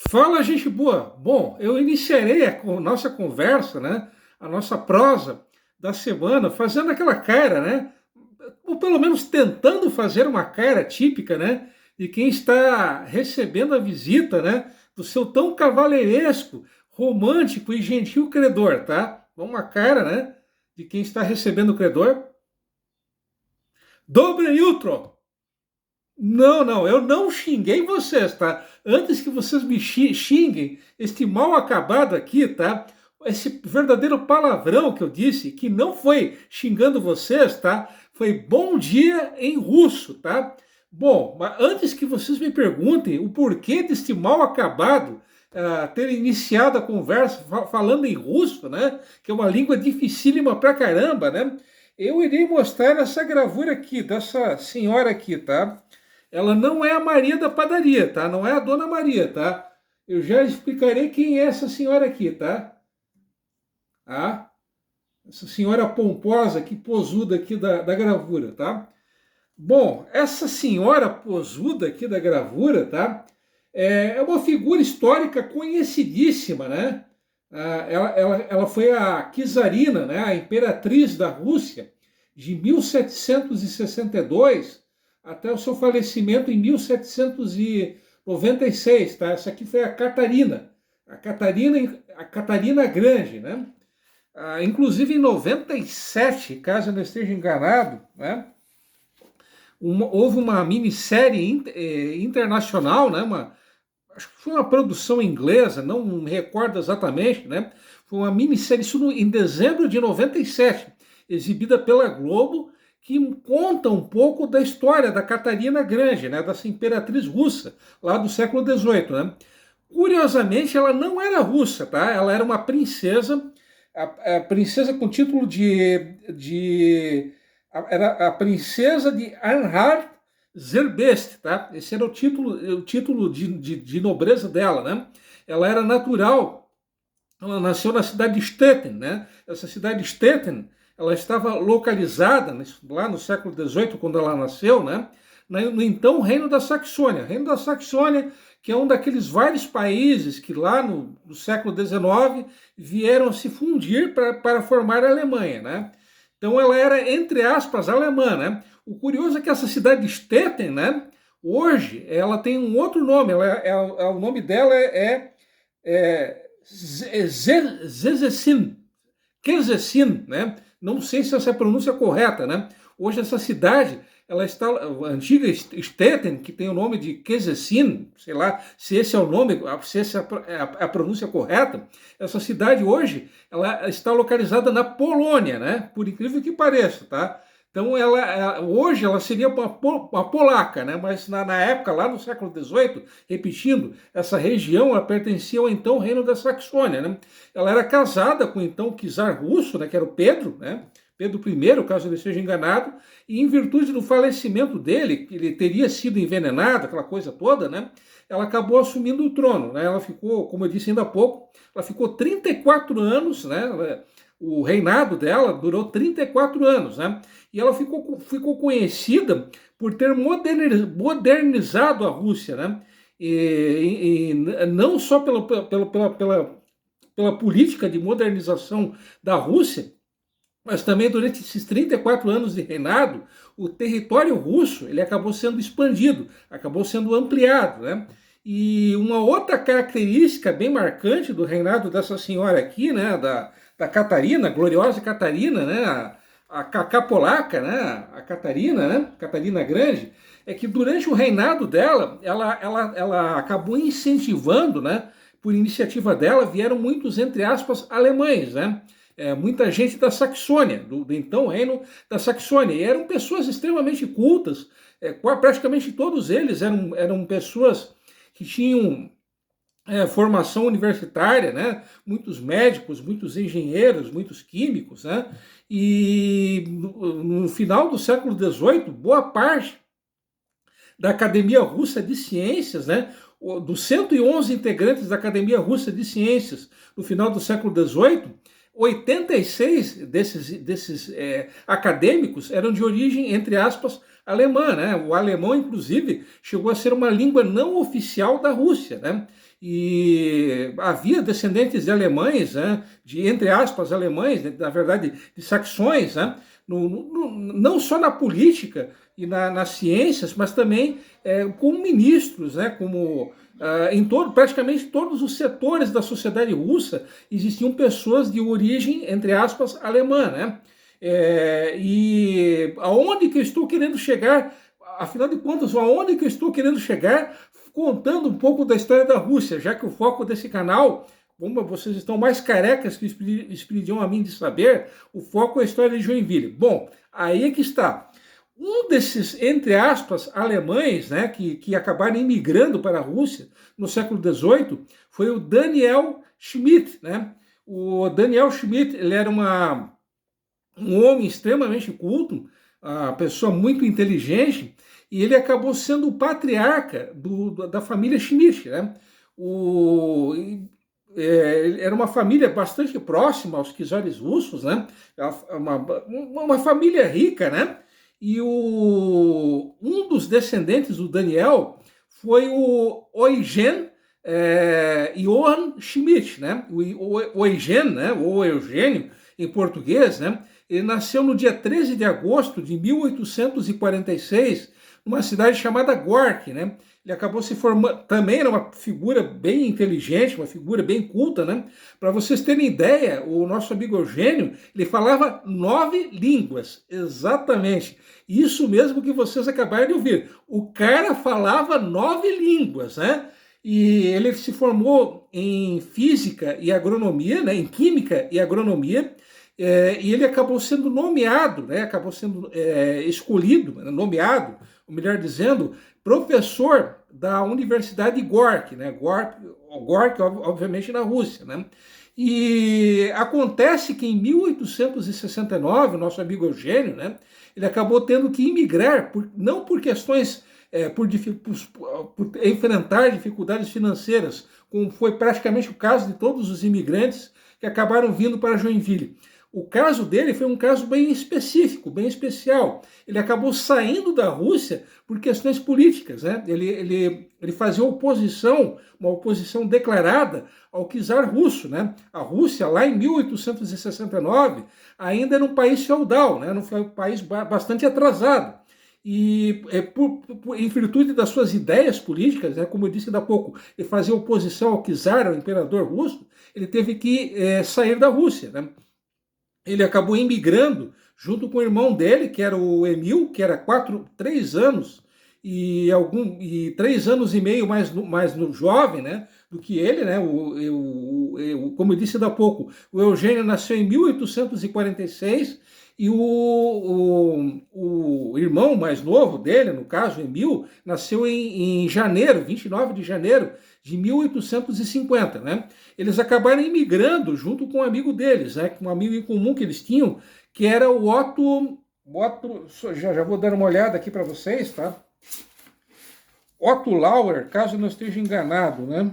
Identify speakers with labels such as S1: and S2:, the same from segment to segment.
S1: Fala, gente boa. Bom, eu iniciarei nossa conversa, né, a nossa prosa da semana, fazendo aquela cara, né, ou pelo menos tentando fazer uma cara típica, né, de quem está recebendo a visita, né, do seu tão cavalheiresco, romântico e gentil credor, tá? Uma cara, né, de quem está recebendo o credor. Dobre jutro! Não, não, eu não xinguei vocês, tá? Antes que vocês me xinguem, este mal acabado aqui, tá? Esse verdadeiro palavrão que eu disse, que não foi xingando vocês, tá? Foi bom dia em russo, tá? Bom, mas antes que vocês me perguntem o porquê deste mal acabado ter iniciado a conversa falando em russo, né? Que é uma língua dificílima pra caramba, né? Eu irei mostrar essa gravura aqui, dessa senhora aqui, tá? Ela não é a Maria da padaria, tá? Não é a Dona Maria, tá? Eu já explicarei quem é essa senhora aqui, tá? Ah, essa senhora pomposa aqui, posuda aqui da gravura, tá? Bom, essa senhora posuda aqui da gravura, tá? É uma figura histórica conhecidíssima, né? Ela foi a czarina, né? A imperatriz da Rússia, de 1762 até o seu falecimento em 1796, tá? Essa aqui foi a Catarina Grande, né? Inclusive em 97, caso eu não esteja enganado, né? Houve uma minissérie internacional, né? Acho que foi uma produção inglesa, não me recordo exatamente, né? Foi uma minissérie, isso em dezembro de 97, exibida pela Globo, que conta um pouco da história da Catarina Grande, né, dessa imperatriz russa, lá do século XVIII. Né? Curiosamente, ela não era russa, tá? Ela era uma princesa, a princesa com título era a princesa de Anhalt Zerbest, tá? Esse era o título de nobreza dela, né? Ela era natural, ela nasceu na cidade de Stettin, né? Essa cidade de Stettin, ela estava localizada lá no século XVIII, quando ela nasceu, né? No então Reino da Saxônia. Reino da Saxônia, que é um daqueles vários países que lá no século XIX vieram se fundir para formar a Alemanha, né? Então ela era, entre aspas, alemã, né? O curioso é que essa cidade de Stettin, né? Hoje ela tem um outro nome, o nome dela Szczecin, Szczecin, né? Não sei se essa é a pronúncia correta, né? Hoje essa cidade, ela está, a antiga Stettin, que tem o nome de Szczecin, sei lá se esse é o nome, se essa é a pronúncia correta. Essa cidade hoje, ela está localizada na Polônia, né? Por incrível que pareça, tá? Então, hoje ela seria uma polaca, né? Mas na época, lá no século XVIII, repetindo, essa região ela pertencia ao então Reino da Saxônia, né? Ela era casada com o então czar russo, né? Que era o Pedro, né? Pedro I, caso ele esteja enganado, e em virtude do falecimento dele, que ele teria sido envenenado, aquela coisa toda, né? Ela acabou assumindo o trono, né? Ela ficou, como eu disse ainda há pouco, ela ficou 34 anos, né? O reinado dela durou 34 anos, né? E ela ficou conhecida por ter modernizado a Rússia, né? E não só pela política de modernização da Rússia, mas também durante esses 34 anos de reinado, o território russo ele acabou sendo expandido, acabou sendo ampliado, né? E uma outra característica bem marcante do reinado dessa senhora aqui, né, da Catarina, gloriosa Catarina, né, a Cacá polaca, né, a Catarina, né, Catarina Grande, é que durante o reinado dela, ela acabou incentivando, né, por iniciativa dela, vieram muitos, entre aspas, alemães, né, muita gente da Saxônia, do então reino da Saxônia, e eram pessoas extremamente cultas, praticamente todos eles eram pessoas que tinham formação universitária, né? Muitos médicos, muitos engenheiros, muitos químicos, né? E no final do século XVIII, boa parte da Academia Russa de Ciências, né? Dos 111 integrantes da Academia Russa de Ciências no final do século XVIII, 86 desses acadêmicos eram de origem, entre aspas, alemã, né? O alemão, inclusive, chegou a ser uma língua não oficial da Rússia, né? E havia descendentes de alemães, né? De, entre aspas, alemães, na verdade, de saxões, né? Não só na política e nas ciências, mas também como ministros, né? Como em praticamente todos os setores da sociedade russa existiam pessoas de origem, entre aspas, alemã, né? E aonde que eu estou querendo chegar, afinal de contas, aonde que eu estou querendo chegar, contando um pouco da história da Rússia, já que o foco desse canal, como vocês estão mais carecas que o Espiridião a mim de saber, o foco é a história de Joinville. Bom, aí é que está. Um desses, entre aspas, alemães, né, que acabaram imigrando para a Rússia no século XVIII, foi o Daniel Schmidt, né? O Daniel Schmidt, ele era um homem extremamente culto, uma pessoa muito inteligente, e ele acabou sendo o patriarca da família Schmidt, né? Era uma família bastante próxima aos czares russos, né? Uma família rica, né? E um dos descendentes do Daniel foi o Eugen Johann Schmidt, né? O Eugen, né? Ou Eugênio, em português, né? Ele nasceu no dia 13 de agosto de 1846, numa cidade chamada Gork, né? Ele acabou se formando, também era uma figura bem inteligente, uma figura bem culta, né? Para vocês terem ideia, o nosso amigo Eugênio, ele falava 9 línguas, exatamente. Isso mesmo que vocês acabaram de ouvir. O cara falava 9 línguas, né? E ele se formou em física e agronomia, né? Em química e agronomia, e ele acabou sendo nomeado, né? Acabou sendo escolhido, nomeado, ou melhor dizendo, professor da Universidade de Gork, né? Gork, obviamente, na Rússia, né? E acontece que em 1869, o nosso amigo Eugênio, né? Ele acabou tendo que imigrar, não por questões, por enfrentar dificuldades financeiras, como foi praticamente o caso de todos os imigrantes que acabaram vindo para Joinville. O caso dele foi um caso bem específico, bem especial. Ele acabou saindo da Rússia por questões políticas, né? Ele fazia oposição, uma oposição declarada ao czar russo, né? A Rússia, lá em 1869, ainda era um país feudal, né? Era um país bastante atrasado. E em virtude das suas ideias políticas, né, como eu disse há pouco, ele fazia oposição ao czar, ao imperador russo, ele teve que sair da Rússia, né? Ele acabou imigrando junto com o irmão dele, que era o Emil, que era 3 anos e 3 anos e meio mais jovem, né, do que ele, né? Como eu disse há pouco, o Eugênio nasceu em 1846 e o irmão mais novo dele, no caso, Emil, nasceu em janeiro, 29 de janeiro de 1850, né? Eles acabaram imigrando junto com um amigo deles, né? Um amigo em comum que eles tinham, que era o Otto, já vou dar uma olhada aqui para vocês, tá? Otto Lauer, caso eu não esteja enganado, né?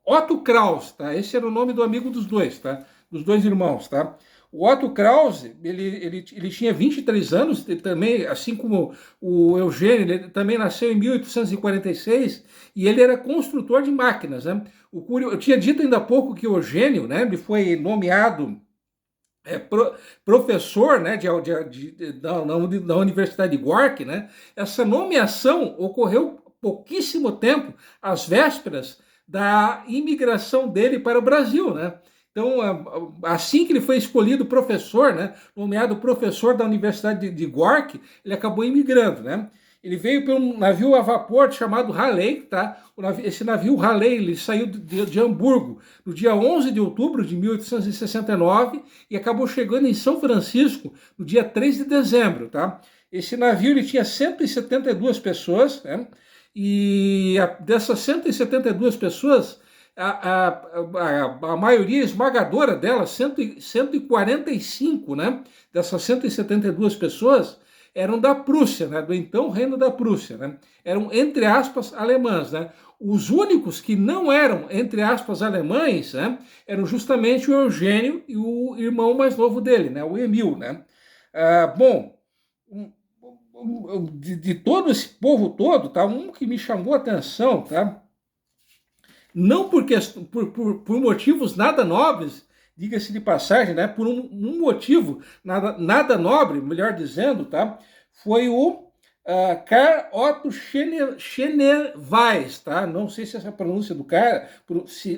S1: Otto Kraus, tá? Esse era o nome do amigo dos dois, tá? Dos dois irmãos, tá? O Otto Krause, ele tinha 23 anos, também, assim como o Eugênio, ele também nasceu em 1846 e ele era construtor de máquinas, né? Eu tinha dito ainda há pouco que o Eugênio, né, ele foi nomeado professor, né, da Universidade de Gork, né? Essa nomeação ocorreu pouquíssimo tempo, às vésperas da imigração dele para o Brasil, né? Então, assim que ele foi escolhido professor, né, nomeado professor da Universidade de Gork, ele acabou imigrando, né? Ele veio por um navio a vapor chamado Raleigh, tá? Esse navio Raleigh, ele saiu de Hamburgo no dia 11 de outubro de 1869 e acabou chegando em São Francisco no dia 3 de dezembro, tá? Esse navio ele tinha 172 pessoas, né? E dessas 172 pessoas, a maioria esmagadora delas, 145, né, dessas 172 pessoas, eram da Prússia, né, do então Reino da Prússia, né, eram, entre aspas, alemãs, né. Os únicos que não eram, entre aspas, alemães, né, eram justamente o Eugênio e o irmão mais novo dele, né, o Emil, né. Bom, de todo esse povo todo, tá, um que me chamou a atenção, tá, não por motivos nada nobres, diga-se de passagem, né, por um motivo nada nobre, melhor dizendo, tá, foi o Karl Otto Schneeweiss, tá? Não sei se essa pronúncia do cara,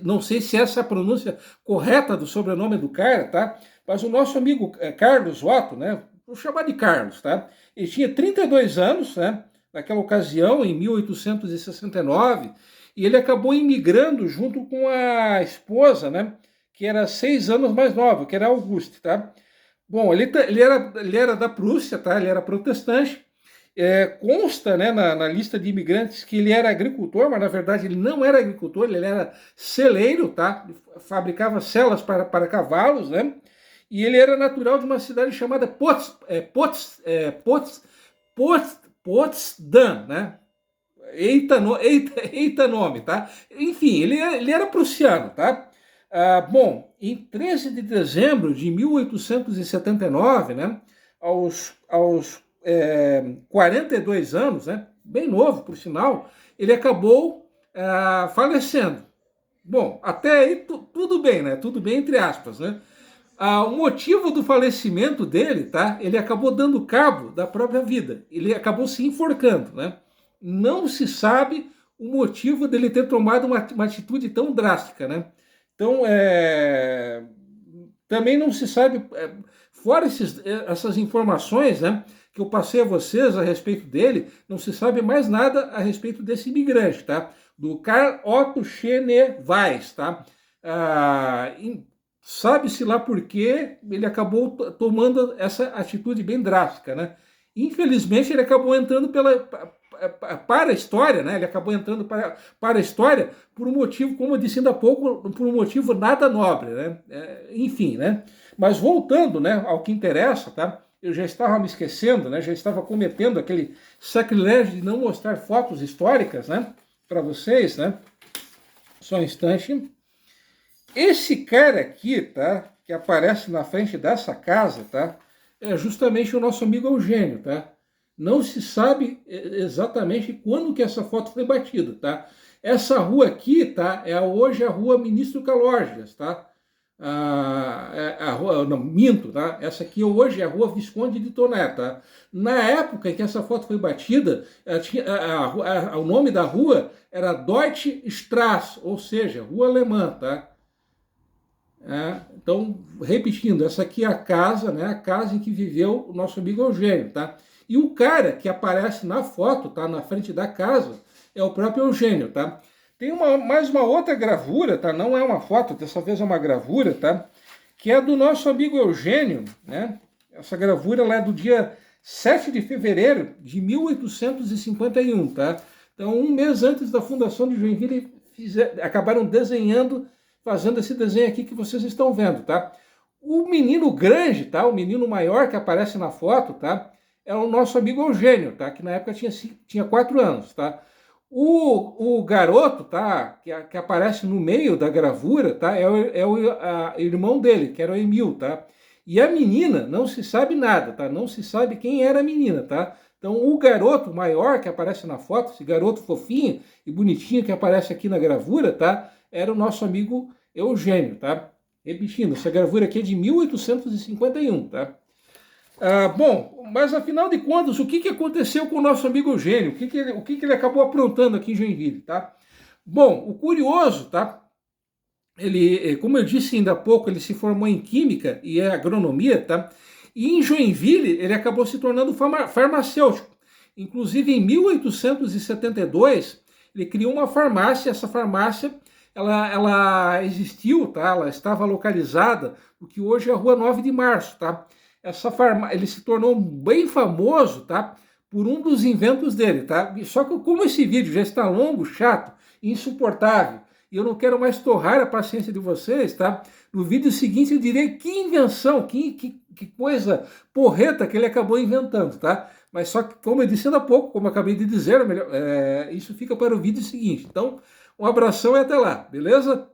S1: não sei se essa é a pronúncia correta do sobrenome do cara, tá? Mas o nosso amigo Carlos Otto, né? Vou chamar de Carlos, tá? Ele tinha 32 anos, né? Naquela ocasião, em 1869, e ele acabou imigrando junto com a esposa, né? Que era 6 anos mais nova, que era Auguste, tá? Bom, ele era da Prússia, tá? Ele era protestante. Consta, né, na lista de imigrantes que ele era agricultor, mas na verdade ele não era agricultor, ele era celeiro, tá? Ele fabricava celas para cavalos, né? E ele era natural de uma cidade chamada Potsdam, né? Eita nome, tá? Enfim, ele era prussiano, tá? Bom, em 13 de dezembro de 1879, né? Aos 42 anos, né, bem novo, por sinal, ele acabou falecendo. Bom, até aí tudo bem, né? Tudo bem entre aspas, né? O motivo do falecimento dele, tá? Ele acabou dando cabo da própria vida. Ele acabou se enforcando, né? Não se sabe o motivo dele ter tomado uma atitude tão drástica, né? Então, também não se sabe, fora essas informações, né, que eu passei a vocês a respeito dele, não se sabe mais nada a respeito desse imigrante, tá? Do Karl Otto Schneeweiss, tá? Sabe-se lá por que ele acabou tomando essa atitude bem drástica, né? Infelizmente, ele acabou entrando para a história, né? Ele acabou entrando para a história por um motivo, como eu disse ainda há pouco, por um motivo nada nobre, né? Enfim, né? Mas voltando, né, ao que interessa, tá? Eu já estava me esquecendo, né? Já estava cometendo aquele sacrilégio de não mostrar fotos históricas, né? Para vocês, né? Só um instante. Esse cara aqui, tá? Que aparece na frente dessa casa, tá? É justamente o nosso amigo Eugênio, tá? Não se sabe exatamente quando que essa foto foi batida, tá? Essa rua aqui, tá? Hoje a rua Ministro Calógeas, tá? Não, minto, tá? Essa aqui hoje é a rua Visconde de Toné, tá? Na época em que essa foto foi batida, o nome da rua era Deutsche Straße, ou seja, rua alemã, tá? Então, repetindo, essa aqui é a casa, né? A casa em que viveu o nosso amigo Eugênio, tá? E o cara que aparece na foto, tá? Na frente da casa, é o próprio Eugênio, tá? Tem mais uma outra gravura, tá? Não é uma foto, dessa vez é uma gravura, tá? Que é do nosso amigo Eugênio, né? Essa gravura ela é do dia 7 de fevereiro de 1851, tá? Então, um mês antes da fundação de Joinville, acabaram desenhando, fazendo esse desenho aqui que vocês estão vendo, tá? O menino grande, tá? O menino maior que aparece na foto, tá? É o nosso amigo Eugênio, tá? Que na época tinha 4 anos, tá? O garoto, tá? Que aparece no meio da gravura, tá? É o irmão dele, que era o Emil, tá? E a menina, não se sabe nada, tá? Não se sabe quem era a menina, tá? Então, o garoto maior que aparece na foto, esse garoto fofinho e bonitinho que aparece aqui na gravura, tá? Era o nosso amigo Eugênio, tá? Repetindo, essa gravura aqui é de 1851, tá? Bom, mas afinal de contas, o que aconteceu com o nosso amigo Eugênio? O que ele acabou aprontando aqui em Joinville, tá? Bom, o curioso, tá? Ele, como eu disse ainda há pouco, ele se formou em Química e Agronomia, tá? E em Joinville ele acabou se tornando farmacêutico. Inclusive em 1872 ele criou uma farmácia. Essa farmácia ela existiu, tá? Ela estava localizada no que hoje é a Rua 9 de Março, tá? Ele se tornou bem famoso, tá? Por um dos inventos dele, tá? Só que como esse vídeo já está longo, chato, insuportável, e eu não quero mais torrar a paciência de vocês, tá? No vídeo seguinte eu direi que invenção, que que coisa porreta que ele acabou inventando, tá? Mas só que, como eu disse ainda há pouco, como eu acabei de dizer, isso fica para o vídeo seguinte. Então, um abração e até lá, beleza?